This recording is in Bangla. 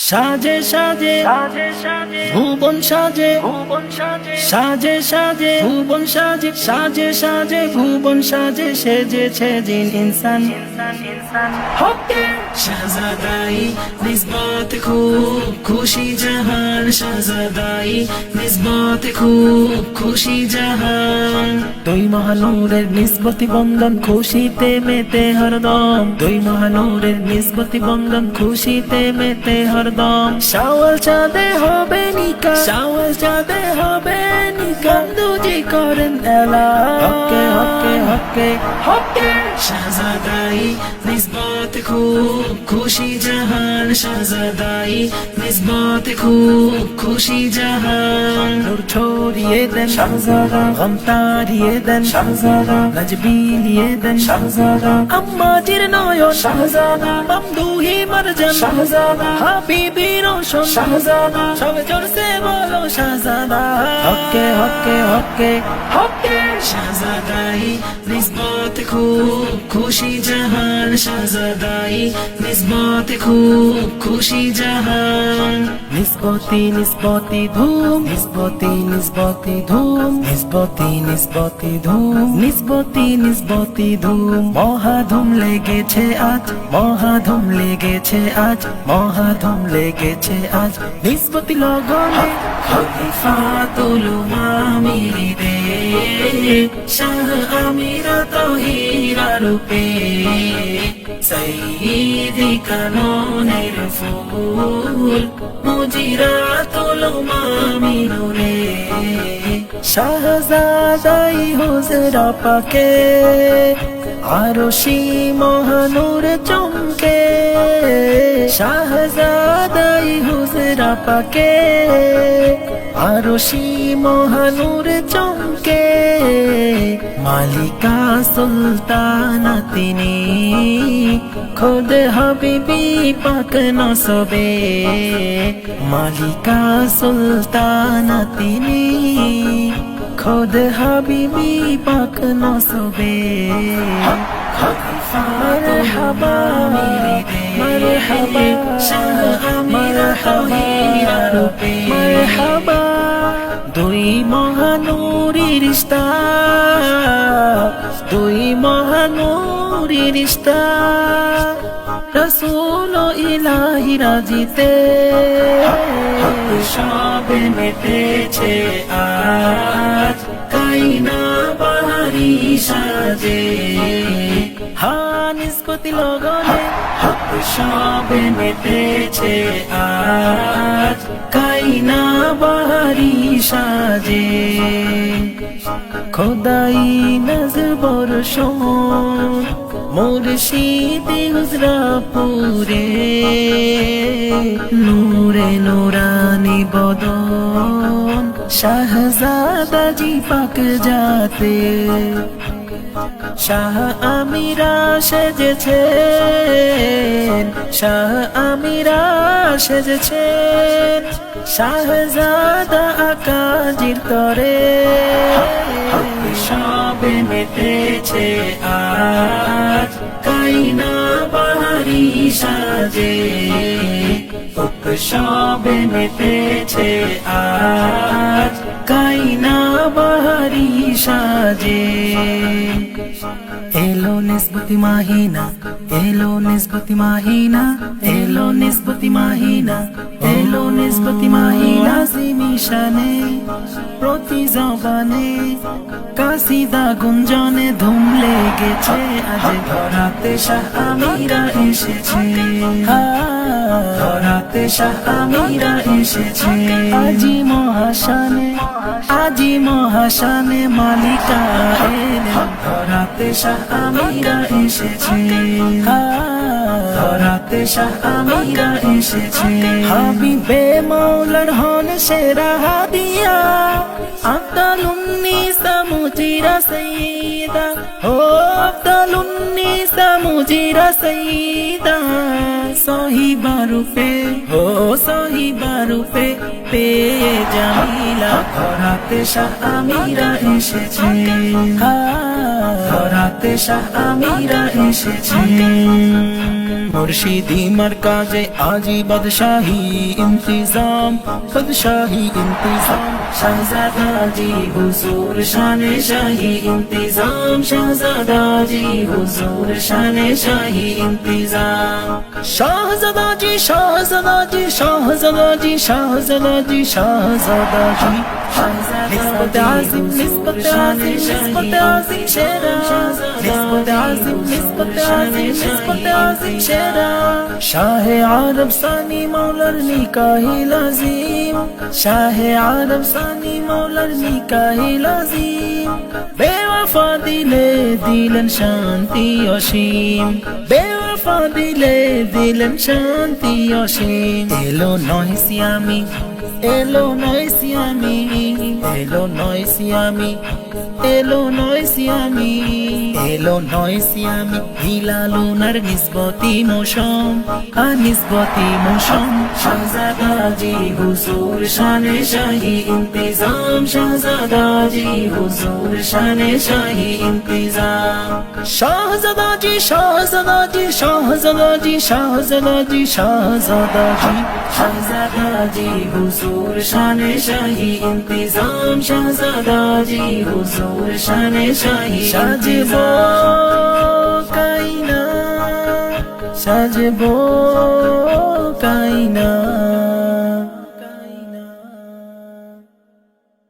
সাজে সাজে ভুবন সাজে সাজে সাজে ভুবন সাজে সাজে সাজে ভুবন সাজে সেজেছে জিন ইনসান হকে শাহজাদাই নিসবত খুব খুশি জাহান শাহজাদাই নিসবত খুব খুশি জাহান দুই মহানূরের নিসবতি বন্ধন খুশিতে মেতে হরদম দুই মহানূরের নিসবতি বন্ধন খুশিতে মেতে হরদম শাওয়াল চাঁদে হবে নিকা শাওয়াল চাঁদে হবে নিকা দুজি করেন এলা হকে হকে হকে হকে শাহজাদাই নিসবত খুব খুশি জাহান শাহজাদাই নিসবত খুব খুশি জাহান নূর ছড়িয়ে দেন শাহজাদা গম তাড়িয়ে দেন শাহজাদা লাজ বিলিয়ে দেন শাহজাদা আম্মাজির নয়ন শাহজাদা মামদুহি মারজান শাহজাদা হাবিবি রোশন শাহজাদা সব জোরসে বলো শাহজাদা হকে হকে হকে হকে শাহজাদাই নিসবত খুব খুশি জাহান শাহজাদাই নিসবত খুব খুশি জাহান নিসবতি নিসবতি ধুম নিসবতি নিসবতি ধুম নিসবতি নিসবতি ধুম নিসবতি নিসবতি ধুম মহাধুম লেগেছে আজ মহাধুম লেগেছে আজ মহাধুম লেগেছে আজ নিসবতি লগনে খলিফাতুল মামিরি দে শাহ আমিরা তহিরা রূপে সাইয়্যিদি কাননের ফুল মুজিরাতুল মামিনুরে শাহজাদাই হুজরা পাকে আরশি মহানূর চমকে শাহজাদাই হুজরা পাকে আরশি মহানূর চমকে মালিকা সুলতানা তিনি খুদ হাবিবি পাক নসবে মালিকা সুলতানা তিনি খুদ হাবিবি পাক নসবে মারহাবা মারহাবা শাহ আমিরা তহিরা রূপে মারহাবা দুই মহানূরি রিশতা দুই মহানূরি রিশতা রাসূল ইলাহি রাজিতে সবে মেতেছে আজ কাইনা বাহারি সাজে নিসবতি লগনে সবে মেতেছে আজ কাইনা বাহারি সাজে খোদাই নজর বর্ষণ মুর্শিদি হুজরা পুরে নূরে নূরানি বদন শাহজাদা জি পাক যাতে শাহ আমিরা সেজেছেন শাহ আমিরা সেজেছেন শাহজাদা আকাজির তরে সবে মেতেছে আজ কাইনা বাহারি সাজে সবে মেতেছে আজ কাইনা বাহারি সাজে এলো নিসবতি মাহিনা এলো নিসবতি মাহিনা এলো নিসবতি মাহিনা এলো নিসবতি মাহিনা জিমিশানে প্রতি জবানে কাসিদা গুঞ্জনে ধুম লেগেছে আজ ধরাতে শাহ আমিরা এসেছে ধরাতে শাহ আমিরা এসেছে আজি মহাশানে আজি মহাশানে মালিকা এলেন ধরাতে শাহ আমিরা এসেছে ধরাতে শাহ আমিরা এসেছে হাবিবে মাওলার হন সেরা হাদিয়া আফদালুন্নিসা মুজিরা সাইয়্যিদা ও আফদালুন্নিসা মুজিরা সাইয়্যিদা সাহিবা রূপে ও সাহিবা রূপে পেয়ে জামিলা ধরাতে শাহ আমিরা এসেছে ধরাতে শাহ আমিরা এসেছে मुर्शिदी मरकाजे आजी बादशाही इंतजाम बादशाही इंतजाम शहजादा जी हुजूर शाने शाही इंतजाम शहजादा जी हुजूर शाने शाही इंतजाम शहजादा जी शहजादा जी शहजादा जी शहजादा जी शहजादा जी निस्बत आज़िम निस्बत आज़िम निस्बत आज़िम शेरा निस्बत आज़िम निस्बत आज़िम निस्बत आज़िम शेरा शाह अरब सानी मौलार निकाही लाज़िम शाह अरब सानी मौलार निकाही लाज़िम बेवफा दिले दिलन शांति असीम बेवफा दिले दिलन शांति असीम एलो नय सियामी एलो नय सियामी एलो नय सियामी एलो नय सियामी एलो नय सियामी हिलालुनार निस्बती मौसम निस्बती मौसम शहजादा जी हुजूर शाने शाही इंतजाम शहजादा जी हुजूर शाने शाही इंतजाम शहजादा जी शहजादा जी शहजादा जी शहजादा जी शहजादा जी शहजादा जी हुजूर शाने शाही इंतजाम शहजादा जी हुजूर शाने शाही साजबो कायना साजबो कायना